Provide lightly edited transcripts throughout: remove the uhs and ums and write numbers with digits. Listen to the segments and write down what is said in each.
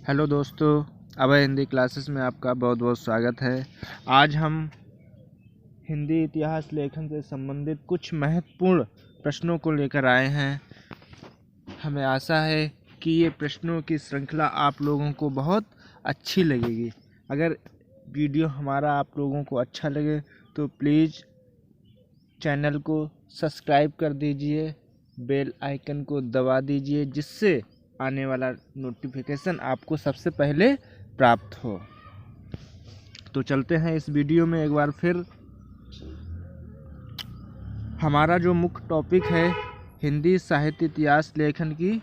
Hello दोस्तों, अभय Hindi classes में आपका बहुत बहुत स्वागत है। आज हम हिंदी इतिहास लेखन से संबंधित कुछ महत्वपूर्ण प्रश्नों को लेकर आए हैं। हमें आशा है कि ये प्रश्नों की श्रृंखला आप लोगों को बहुत अच्छी लगेगी। अगर वीडियो हमारा आप लोगों को अच्छा लगे तो प्लीज़ चैनल को सब्सक्राइब कर दीजिए, बेल आइकन को दबा दीजिए, जिससे आने वाला नोटिफिकेशन आपको सबसे पहले प्राप्त हो। तो चलते हैं इस वीडियो में एक बार फिर। हमारा जो मुख्य टॉपिक है हिंदी साहित्य इतिहास लेखन की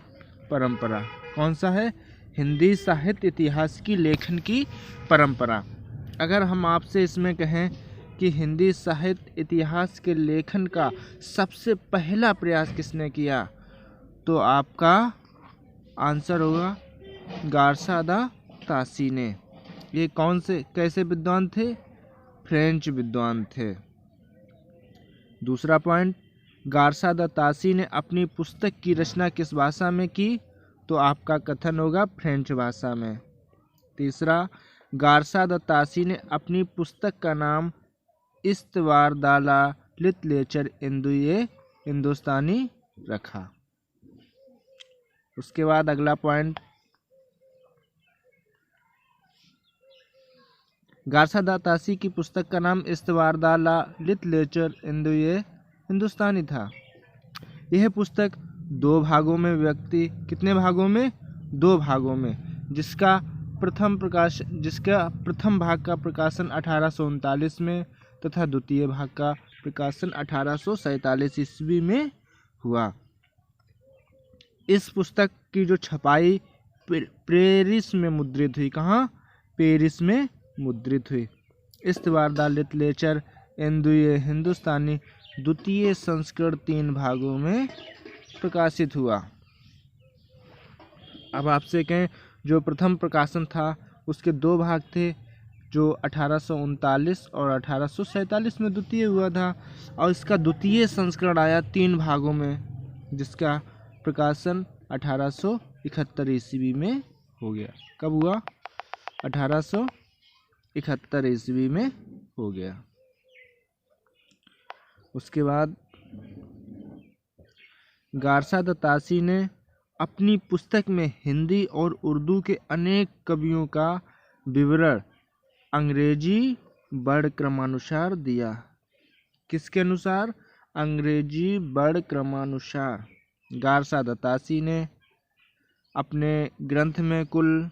परंपरा। कौन सा है? हिंदी साहित्य इतिहास की लेखन की परंपरा। अगर हम आपसे इसमें कहें कि हिंदी साहित्य इतिहास के लेखन का सबसे पहला प्रयास किसने किया, तो आपका आंसर होगा गारसा दा तासी ने। ये कैसे विद्वान थे? फ्रेंच विद्वान थे। दूसरा पॉइंट, गारसा दा तासी ने अपनी पुस्तक की रचना किस भाषा में की, तो आपका कथन होगा फ्रेंच भाषा में। तीसरा, गारसा दा तासी ने अपनी पुस्तक का नाम इस्तवारदाला लिटरेचर इंदुए हिंदुस्तानी रखा। उसके बाद अगला पॉइंट, गारसा दा तासी की पुस्तक का नाम इस्तवारदाला लिटरेचर इंदुए हिंदुस्तानी था। यह पुस्तक दो भागों में कितने भागों में? दो भागों में, जिसका प्रथम भाग का प्रकाशन 1839 में तथा द्वितीय भाग का प्रकाशन 1847 ईस्वी में हुआ। इस पुस्तक की जो छपाई पेरिस में मुद्रित हुई। कहाँ? पेरिस में मुद्रित हुई। इस्तवारदाला लिटरेचर इंदुए हिंदुस्तानी द्वितीय संस्करण 3 भागों में प्रकाशित हुआ। अब आपसे कहें, जो प्रथम प्रकाशन था उसके 2 भाग थे, जो 1839 और 1847 में द्वितीय हुआ था, और इसका द्वितीय संस्करण आया 3 भागों में, जिसका प्रकाशन 1871 ईस्वी में हो गया। कब हुआ? 1871 ईस्वी में हो गया। उसके बाद गारसा दा तासी ने अपनी पुस्तक में हिंदी और उर्दू के अनेक कवियों का विवरण अंग्रेजी वर्ण क्रमानुसार दिया। किसके अनुसार? अंग्रेजी वर्ण क्रमानुसार। गारसा दा तासी ने अपने ग्रंथ में कुल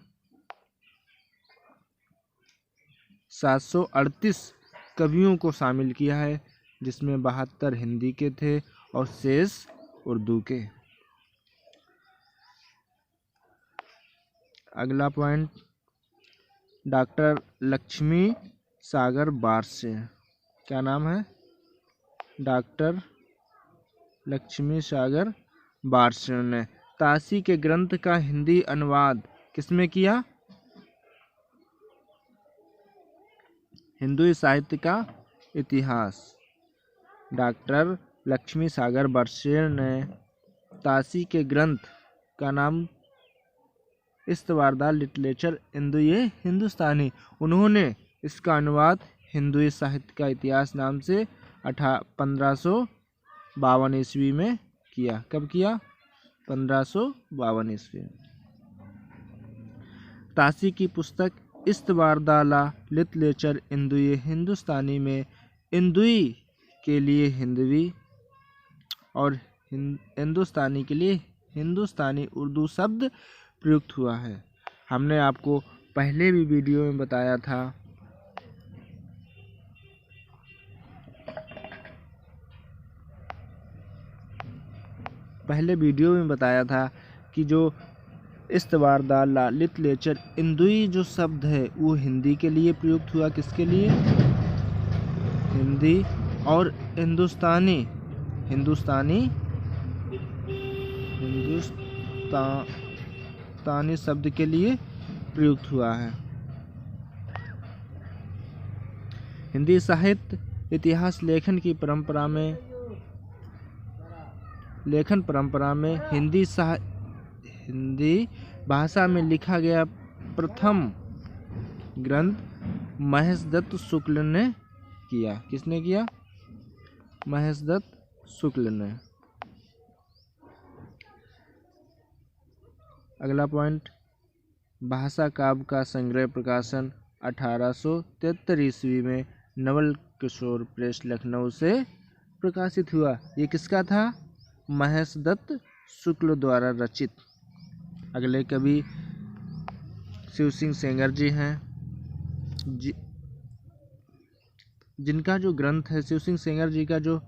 738 कवियों को शामिल किया है, जिसमें 72 हिंदी के थे और शेष उर्दू के। अगला पॉइंट, डॉक्टर लक्ष्मी सागर बारसे। क्या नाम है? डॉक्टर लक्ष्मी सागर बारसे ने तासी के ग्रंथ का हिंदी अनुवाद किसमें किया? हिंदी साहित्य का इतिहास। डॉक्टर लक्ष्मी सागर बारसे ने तासी के ग्रंथ का नाम इस्तवारदाला लिटरेचर इंदुए हिंदुस्तानी, उन्होंने इसका अनुवाद हिंदी साहित्य का इतिहास नाम से 1552 ईस्वी में किया। कब किया? 1552 ईस्वी में। तासी की पुस्तक इस्तवारदाला लिटरेचर इंदुए हिंदुस्तानी में इंदुई के लिए हिंदवी और हिंदुस्तानी के लिए हिंदुस्तानी उर्दू शब्द प्रयुक्त हुआ है। हमने आपको पहले भी वीडियो में बताया था कि जो इस्तवारदाला लिटरेचर इंदुई जो शब्द है वो हिंदी के लिए प्रयुक्त हुआ। किसके लिए? हिंदी और हिंदुस्तानी शब्द के लिए प्रयुक्त हुआ है। हिंदी साहित्य इतिहास लेखन परंपरा में हिंदी भाषा में लिखा गया प्रथम ग्रंथ महेशदत्त शुक्ल ने किया। किसने किया? महेशदत्त शुक्ल ने। अगला पॉइंट, भाषा काव्य का संग्रह प्रकाशन 1873 ईस्वी में नवल किशोर प्रेस लखनऊ से प्रकाशित हुआ। ये किसका था? महेशदत्त शुक्ल द्वारा रचित। अगले कवि शिव सिंह सेंगर जी हैं, जिनका जो ग्रंथ है, शिव सिंह सेंगर जी का जो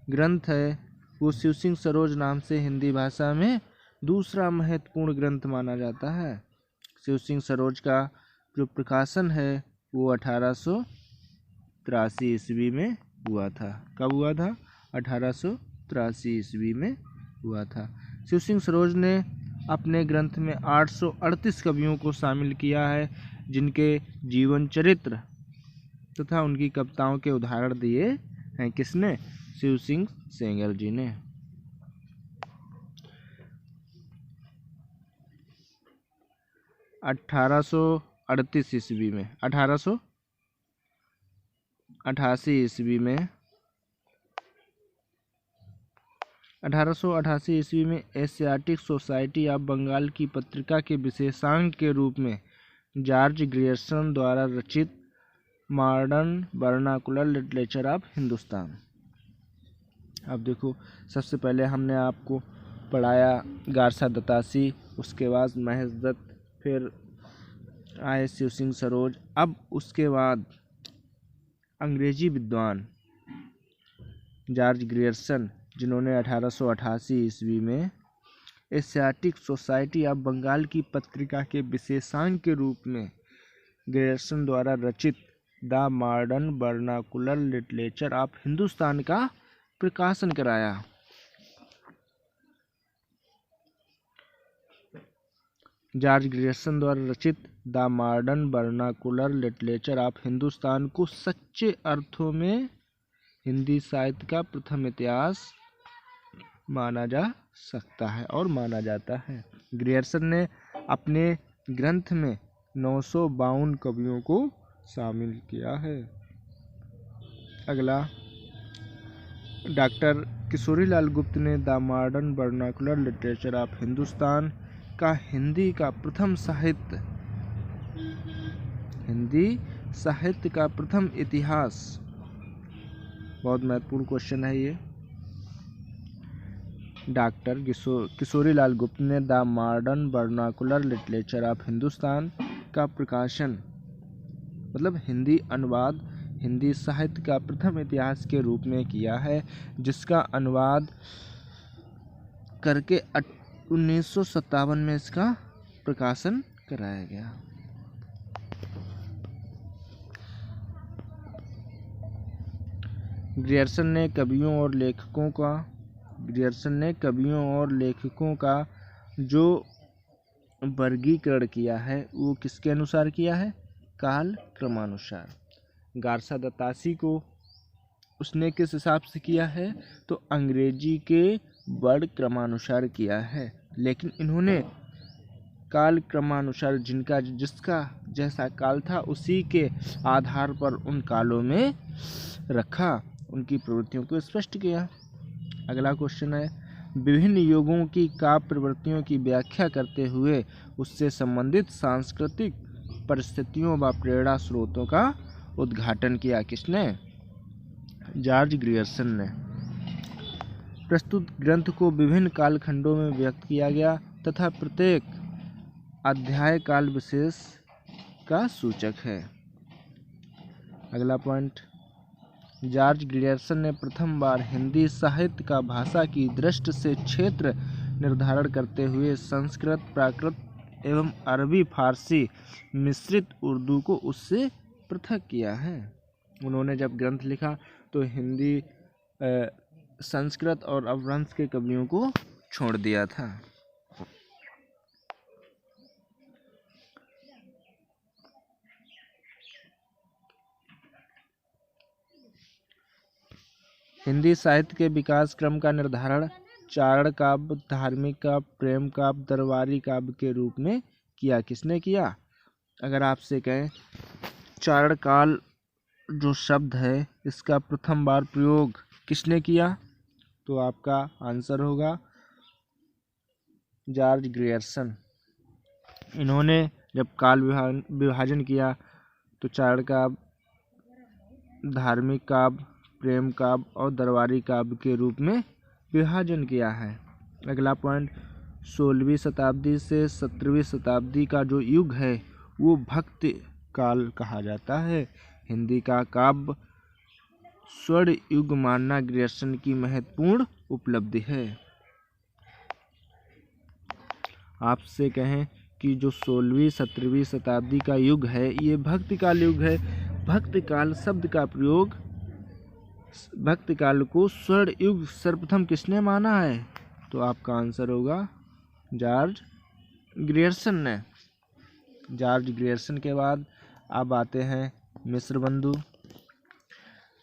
ग्रंथ है वो शिव सिंह सरोज नाम से हिंदी भाषा में दूसरा महत्वपूर्ण ग्रंथ माना जाता है। शिव सिंह सरोज का जो प्रकाशन है वो 1883 ईस्वी में हुआ था। कब हुआ था? 1883 ईस्वी में हुआ था। शिव सिंह सरोज ने अपने ग्रंथ में 838 कवियों को शामिल किया है, जिनके जीवन चरित्र तथा उनकी कविताओं के उदाहरण दिए हैं। किसने? शिव सिंह सेंगर जी ने। 1838 ईस्वी में 1888 ईस्वी में 1888 ईस्वी में एशियाटिक सोसाइटी ऑफ बंगाल की पत्रिका के विशेषांक के रूप में जॉर्ज ग्रियर्सन द्वारा रचित modern vernacular literature of Hindustan. अब देखो, सबसे पहले हमने आपको पढ़ाया गारसा दत्तासी, उसके बाद महेशदत्त, फिर आए शिव सिंह सरोज। अब उसके बाद अंग्रेजी विद्वान जॉर्ज ग्रियर्सन, जिन्होंने 1888 ईस्वी में एशियाटिक सोसाइटी ऑफ बंगाल की पत्रिका के विशेषांक के रूप में ग्रियर्सन द्वारा रचित the modern vernacular literature of Hindustan का प्रकाशन कराया। जॉर्ज ग्रियर्सन द्वारा रचित the modern vernacular literature of Hindustan को सच्चे अर्थों में हिंदी साहित्य का प्रथम इतिहास माना जा सकता है और माना जाता है। ग्रियर्सन ने अपने ग्रंथ में 952 कवियों को शामिल किया है। अगला, डॉक्टर किशोरीलाल गुप्त ने the modern vernacular literature of Hindustan का हिंदी साहित्य का प्रथम इतिहास, बहुत महत्वपूर्ण क्वेश्चन है ये। डॉक्टर किशोरीलाल गुप्त ने the modern vernacular literature of Hindustan का प्रकाशन, मतलब हिंदी अनुवाद, हिंदी साहित्य का प्रथम इतिहास के रूप में किया है, जिसका अनुवाद करके 1957 में इसका प्रकाशन कराया गया। ग्रियर्सन ने कवियों और लेखकों का जो वर्गीकरण किया है वो किसके अनुसार किया है? काल क्रमानुसार। गारसा दत्तासी को उसने किस हिसाब से किया है? तो अंग्रेजी के वर्ण क्रमानुसार किया है, लेकिन इन्होंने काल क्रमानुसार जिसका जैसा काल था उसी के आधार पर उन कालों में रखा, उनकी प्रवृत्तियों को स्पष्ट किया। अगला क्वेश्चन है, विभिन्न युगों की काव्य प्रवृत्तियों की व्याख्या करते हुए उससे संबंधित सांस्कृतिक परिस्थितियों व प्रेरणा स्रोतों का उद्घाटन किया। किसने? जॉर्ज ग्रियर्सन ने। प्रस्तुत ग्रंथ को विभिन्न कालखंडों में व्यक्त किया गया तथा प्रत्येक अध्याय काल विशेष का सूचक है। अगला पॉइंट, जॉर्ज ग्रियर्सन ने प्रथम बार हिंदी साहित्य का भाषा की दृष्टि से क्षेत्र निर्धारण करते हुए संस्कृत, प्राकृत एवं अरबी फारसी मिश्रित उर्दू को उससे पृथक किया है। उन्होंने जब ग्रंथ लिखा तो हिंदी, संस्कृत और अपभ्रंश के कवियों को छोड़ दिया था। हिंदी साहित्य के विकास क्रम का निर्धारण चारण काव्य, धार्मिक काव्य, प्रेम काव्य, दरबारी काव्य के रूप में किया। किसने किया? अगर आपसे कहें चारण काल जो शब्द है इसका प्रथम बार प्रयोग किसने किया, तो आपका आंसर होगा जॉर्ज ग्रियर्सन। इन्होंने जब काल विभाजन किया तो चारण काव्य, धार्मिक काव्य, प्रेम काव्य और दरबारी काव्य के रूप में विभाजन किया है। अगला पॉइंट, 16वीं शताब्दी से 17वीं शताब्दी का जो युग है वो भक्ति काल कहा जाता है। हिंदी का काव्य स्वर्ण युग मानना ग्रियर्सन की महत्वपूर्ण उपलब्धि है। आपसे कहें कि जो 16वीं 17वीं शताब्दी का युग है ये भक्ति काल युग है। भक्ति काल शब्द का प्रयोग, भक्ति काल को स्वर्ण युग सर्वप्रथम किसने माना है, तो आपका आंसर होगा जॉर्ज ग्रियर्सन ने। जॉर्ज ग्रियर्सन के बाद अब आते हैं मिश्र बंधु।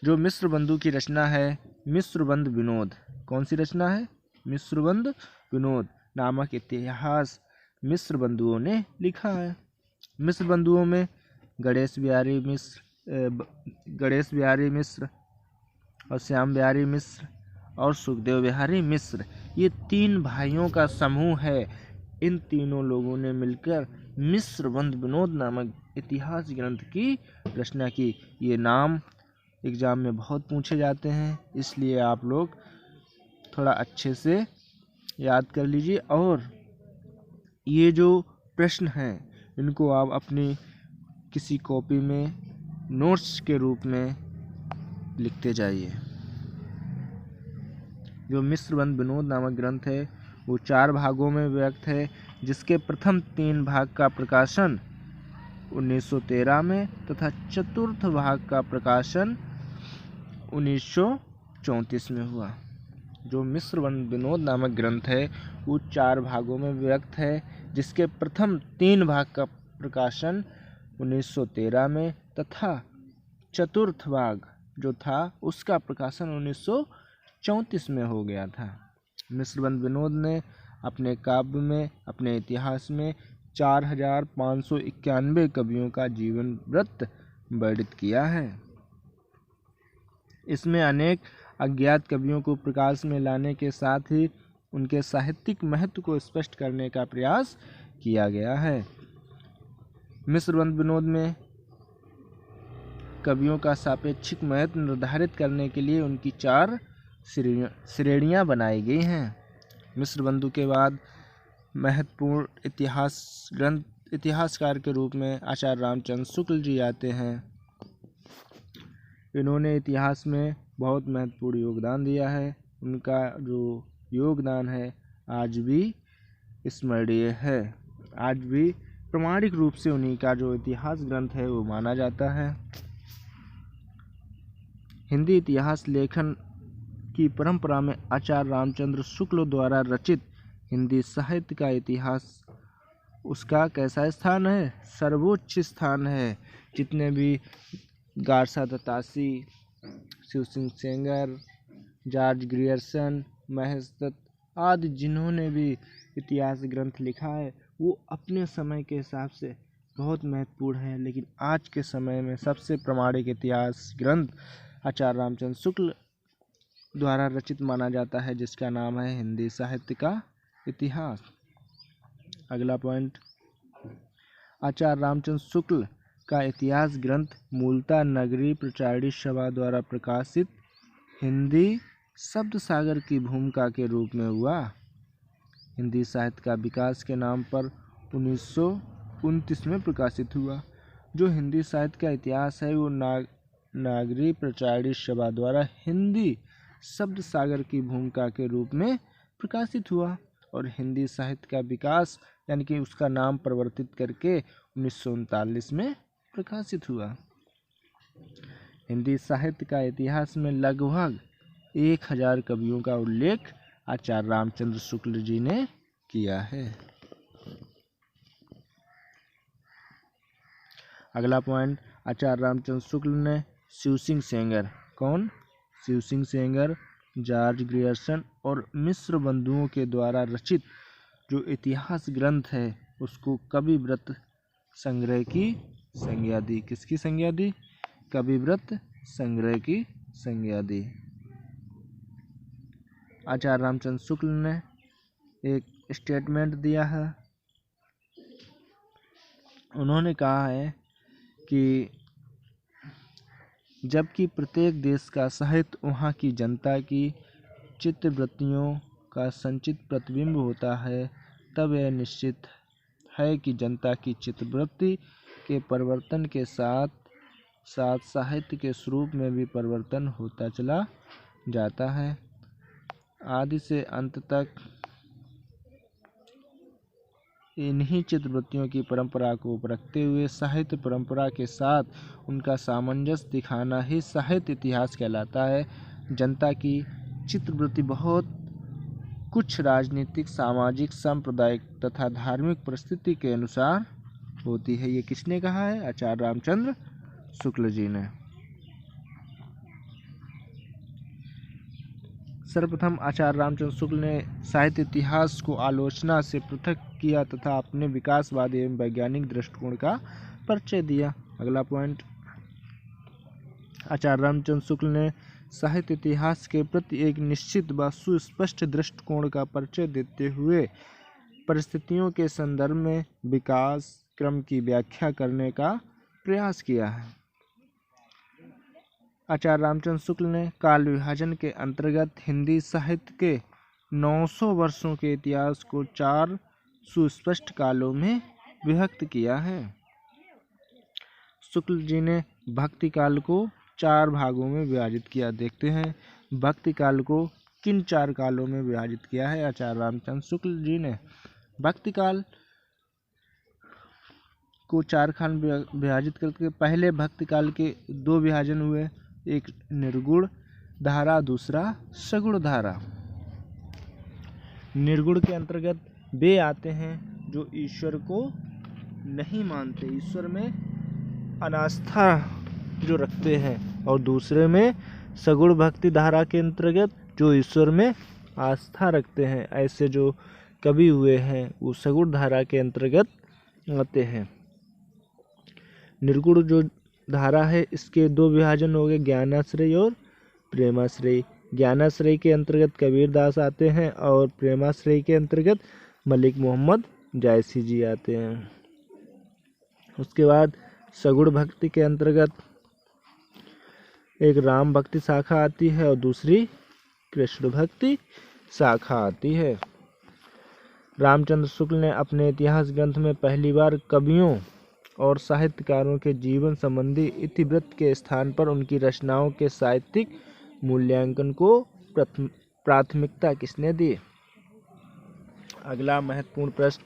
जो मिश्र बंधु की रचना है मिश्रबंध विनोद, कौन सी रचना है, मिश्रबंध विनोद नामक इतिहास मिश्र बंधुओं ने लिखा है। मिश्र बंधुओं में गणेश बिहारी मिश्र और श्याम बिहारी मिश्र और सुखदेव बिहारी मिश्र, ये 3 भाइयों का समूह है। इन तीनों लोगों ने मिलकर मिश्रबंध विनोद नामक इतिहास ग्रंथ की रचना की। ये नाम एग्जाम में बहुत पूछे जाते हैं, इसलिए आप लोग थोड़ा अच्छे से याद कर लीजिए और ये जो प्रश्न हैं इनको आप अपनी किसी कॉपी में नोट्स के रूप में लिखते जाइए। जो मिश्रबंध विनोद नामक ग्रंथ है वो 4 भागों में विभक्त है, जिसके प्रथम 3 भाग का प्रकाशन 1913 में तथा चतुर्थ भाग का प्रकाशन 1934 में हुआ। जो मिश्रबंध विनोद नामक ग्रंथ है वो 4 भागों में विभक्त है, जिसके प्रथम 3 भाग का प्रकाशन 1913 में तथा चतुर्थ भाग जो था उसका प्रकाशन 1934 में हो गया था। मिश्रबंध विनोद ने अपने काव्य में, अपने इतिहास में 4591 कवियों का जीवन वृत्त वर्णित किया है। इसमें अनेक अज्ञात कवियों को प्रकाश में लाने के साथ ही उनके साहित्यिक महत्व को स्पष्ट करने का प्रयास किया गया है। मिश्रबंध विनोद में कवियों का सापेक्षिक महत्व निर्धारित करने के लिए उनकी 4 श्रेणियां बनाई गई हैं। मिश्रबंधु के बाद महत्वपूर्ण इतिहासकार के रूप में आचार्य रामचंद्र शुक्ल जी आते हैं। इन्होंने इतिहास में बहुत महत्वपूर्ण योगदान दिया है। उनका जो योगदान है आज भी स्मरणीय है। आज भी प्रमाणिक रूप से उन्हीं का जो इतिहास ग्रंथ है वो माना जाता है। हिंदी इतिहास लेखन की परंपरा में आचार्य रामचंद्र शुक्ल द्वारा रचित हिंदी साहित्य का इतिहास, उसका कैसा स्थान है, सर्वोच्च स्थान है। जितने भी Garcin de Tassy, Shiv Singh Sengar, George Grierson, Mahesh Dutt आदि जिन्होंने भी इतिहास ग्रंथ लिखा है वो अपने समय के हिसाब से बहुत महत्वपूर्ण है, लेकिन आज के समय में सबसे प्रामाणिक इतिहास ग्रंथ आचार्य रामचंद्र शुक्ल द्वारा रचित माना जाता है, जिसका नाम है हिंदी साहित्य का इतिहास। अगला पॉइंट, आचार्य रामचंद्र शुक्ल का इतिहास ग्रंथ मूलतः नगरीय प्रचारिणी सभा द्वारा प्रकाशित हिंदी शब्द सागर की भूमिका के रूप में हुआ। हिंदी साहित्य का विकास के नाम पर 1929 में प्रकाशित हुआ। जो हिंदी साहित्य का इतिहास है वो नागरी प्रचारिणी सभा द्वारा हिंदी शब्द सागर की भूमिका के रूप में प्रकाशित हुआ और हिंदी साहित्य का विकास यानी कि उसका नाम परिवर्तित करके 1939 में प्रकाशित हुआ। हिंदी साहित्य का इतिहास में लगभग 1000 कवियों का उल्लेख आचार्य रामचंद्र शुक्ल जी ने किया है। अगला पॉइंट, आचार्य रामचंद्र शुक्ल ने शिव सिंह सेंगर, कौन, शिव सिंह सेंगर, जॉर्ज ग्रियर्सन और मिश्र बंधुओं के द्वारा रचित जो इतिहास ग्रंथ है उसको कवि व्रत संग्रह की संज्ञा दी। किसकी संज्ञा दी? कविव्रत संग्रह की संज्ञा दी। आचार्य रामचंद्र शुक्ल ने एक स्टेटमेंट दिया है। उन्होंने कहा है कि जबकि प्रत्येक देश का साहित्य वहाँ की जनता की चित्तवृत्तियों का संचित प्रतिबिंब होता है, तब यह निश्चित है कि जनता की चित्तवृत्ति के परिवर्तन के साथ साथ साहित्य के स्वरूप में भी परिवर्तन होता चला जाता है। आदि से अंत तक इन्हीं चित्तवृत्तियों की परंपरा को रखते हुए साहित्य परंपरा के साथ उनका सामंजस्य दिखाना ही साहित्य इतिहास कहलाता है। जनता की चित्तवृत्ति बहुत कुछ राजनीतिक, सामाजिक, सांप्रदायिक तथा धार्मिक परिस्थिति के अनुसार होती है। ये किसने कहा है? आचार्य रामचंद्र शुक्ल जी ने। सर्वप्रथम आचार्य रामचंद्र शुक्ल ने साहित्य इतिहास को आलोचना से पृथक किया तथा अपने विकासवादी एवं वैज्ञानिक दृष्टिकोण का परिचय दिया। अगला पॉइंट, आचार्य रामचंद्र शुक्ल ने साहित्य इतिहास के प्रति एक निश्चित व सुस्पष्ट दृष्टिकोण का परिचय देते हुए परिस्थितियों के संदर्भ में विकास क्रम की व्याख्या करने का प्रयास किया है। आचार्य रामचंद्र शुक्ल ने काल विभाजन के अंतर्गत हिंदी साहित्य के 900 वर्षों के इतिहास को 4 सुस्पष्ट कालों में विभक्त किया है। शुक्ल जी ने भक्ति काल को 4 भागों में विभाजित किया। देखते हैं भक्ति काल को किन 4 कालों में विभाजित किया है आचार्य रामचंद्र शुक्ल जी ने। भक्ति काल को 4 खंड विभाजित करके पहले भक्ति काल के 2 विभाजन हुए, एक निर्गुण धारा, दूसरा सगुण धारा। निर्गुण के अंतर्गत वे आते हैं जो ईश्वर को नहीं मानते, ईश्वर में अनास्था जो रखते हैं, और दूसरे में सगुण भक्ति धारा के अंतर्गत जो ईश्वर में आस्था रखते हैं। ऐसे जो कवि हुए हैं वो सगुण धारा के अंतर्गत आते हैं। निर्गुण जो धारा है इसके 2 विभाजन हो गए, ज्ञानाश्रय और प्रेमाश्रय। ज्ञानाश्रय के अंतर्गत कबीरदास आते हैं और प्रेमाश्रय के अंतर्गत मलिक मोहम्मद जायसी जी आते हैं। उसके बाद सगुण भक्ति के अंतर्गत एक राम भक्ति शाखा आती है और दूसरी कृष्ण भक्ति शाखा आती है। रामचंद्र शुक्ल ने अपने इतिहास ग्रंथ में पहली बार कवियों और साहित्यकारों के जीवन संबंधी इतिवृत्त के स्थान पर उनकी रचनाओं के साहित्यिक मूल्यांकन को प्राथमिकता किसने दी? अगला महत्वपूर्ण प्रश्न,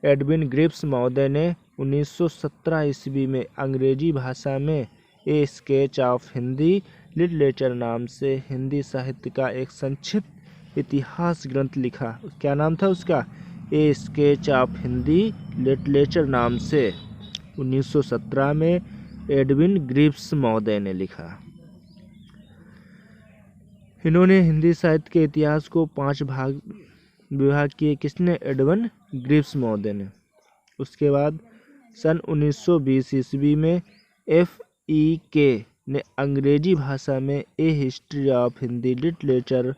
एडविन ग्रिप्स महोदय ने 1917 ईस्वी में अंग्रेजी भाषा में ए स्केच ऑफ हिंदी लिटरेचर नाम से हिंदी साहित्य का एक संक्षिप्त इतिहास ग्रंथ लिखा। क्या नाम था उसका? ए स्केच ऑफ हिंदी लिटरेचर नाम से 1917 में एडविन ग्रिप्स महोदय ने लिखा। इन्होंने हिंदी साहित्य के इतिहास को 5 भाग विभाग किए। किसने? एडविन ग्रिप्स महोदय ने। उसके बाद सन 1920 ईस्वी में F.E.K. ने अंग्रेजी भाषा में ए हिस्ट्री ऑफ हिंदी लिटरेचर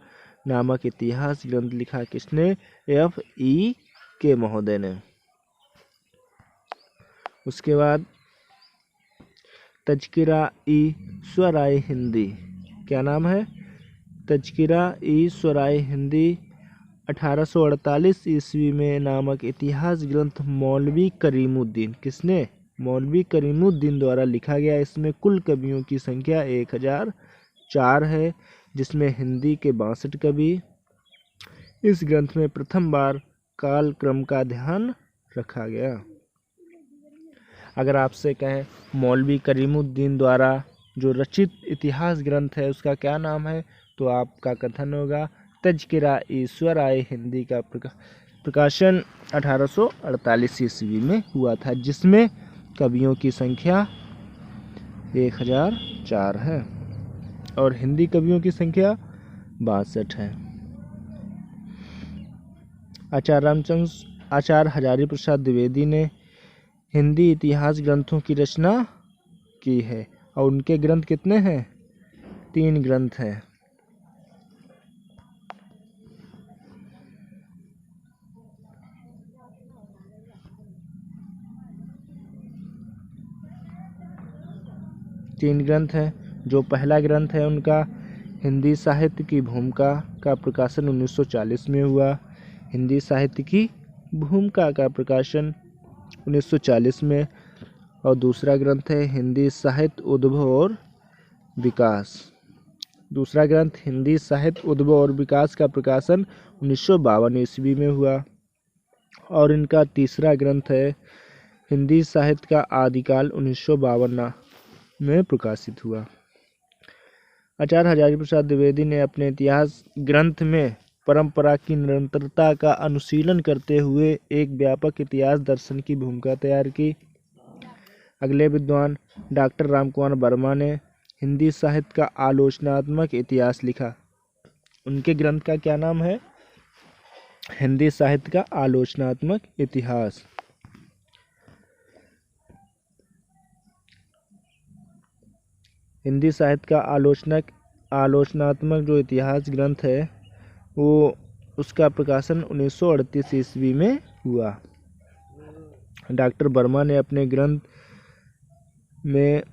नामक इतिहास ग्रंथ लिखा। किसने? F.E.K. महोदय ने। उसके बाद तज़किरा-ई-स्वराय हिंदी, क्या नाम है? तज़किरा-ई-स्वराय हिंदी 1848 ईस्वी में नामक इतिहास ग्रंथ मौलवी करीमुद्दीन, किसने? मौलवी करीमुद्दीन द्वारा लिखा गया। इसमें कुल कवियों की संख्या 1004 है, जिसमें हिंदी के 62 कवि। इस ग्रंथ में प्रथम बार काल क्रम का ध्यान रखा गया। अगर आपसे कहें मौलवी करीमुद्दीन द्वारा जो रचित इतिहास ग्रंथ है उसका क्या नाम है, तो आपका कथन होगा तज़किरा-ई-स्वराय हिंदी का प्रकाशन 1848 ईस्वी में हुआ था, जिसमें कवियों की संख्या 1004 है और हिंदी कवियों की संख्या 62 है। आचार्य हजारी प्रसाद द्विवेदी ने हिंदी इतिहास ग्रंथों की रचना की है और उनके ग्रंथ कितने हैं? 3 ग्रंथ हैं। तीन ग्रंथ है। जो पहला ग्रंथ है उनका हिंदी साहित्य की भूमिका का प्रकाशन 1940 में हुआ। हिंदी साहित्य की भूमिका का प्रकाशन 1940 में। और दूसरा ग्रंथ है हिंदी साहित्य उद्भव और विकास। दूसरा ग्रंथ हिंदी साहित्य उद्भव और विकास का प्रकाशन 1952 ईस्वी में हुआ। और इनका तीसरा ग्रंथ है हिंदी साहित्य का आदिकाल 1952 में प्रकाशित हुआ। आचार्य हजारी प्रसाद द्विवेदी ने अपने इतिहास ग्रंथ में परंपरा की निरंतरता का अनुशीलन करते हुए एक व्यापक इतिहास दर्शन की भूमिका तैयार की। अगले विद्वान डॉक्टर रामकुमार वर्मा ने हिंदी साहित्य का आलोचनात्मक इतिहास लिखा। उनके ग्रंथ का क्या नाम है? हिंदी साहित्य का आलोचनात्मक इतिहास। हिंदी साहित्य का आलोचनात्मक जो इतिहास ग्रंथ है वो उसका प्रकाशन 1938 ईस्वी में हुआ। डॉक्टर वर्मा ने अपने ग्रंथ में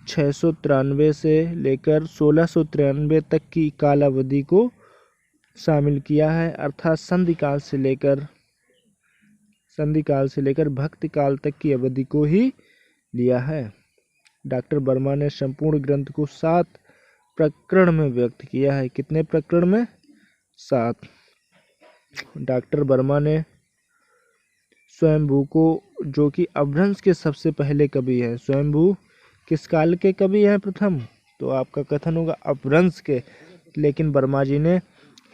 693 से लेकर 1693 तक की कालावधि को शामिल किया है, अर्थात संधि काल से लेकर भक्ति काल तक की अवधि को ही लिया है। डॉक्टर वर्मा ने संपूर्ण ग्रंथ को 7 प्रकरण में व्यक्त किया है। कितने प्रकरण में? 7। डॉक्टर वर्मा ने स्वयंभू को, जो कि अपभ्रंश के सबसे पहले कवि है, स्वयंभू किस काल के कवि हैं प्रथम? तो आपका कथन होगा अपभ्रंश के। लेकिन वर्मा जी ने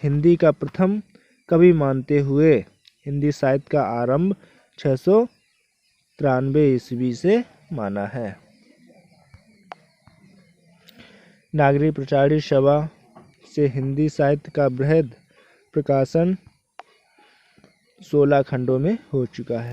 हिंदी का प्रथम कवि मानते हुए हिंदी साहित्य का आरंभ 693 ईस्वी से माना है। नागरिक प्रचारित सभा से हिंदी साहित्य का बृहद प्रकाशन 16 खंडों में हो चुका है।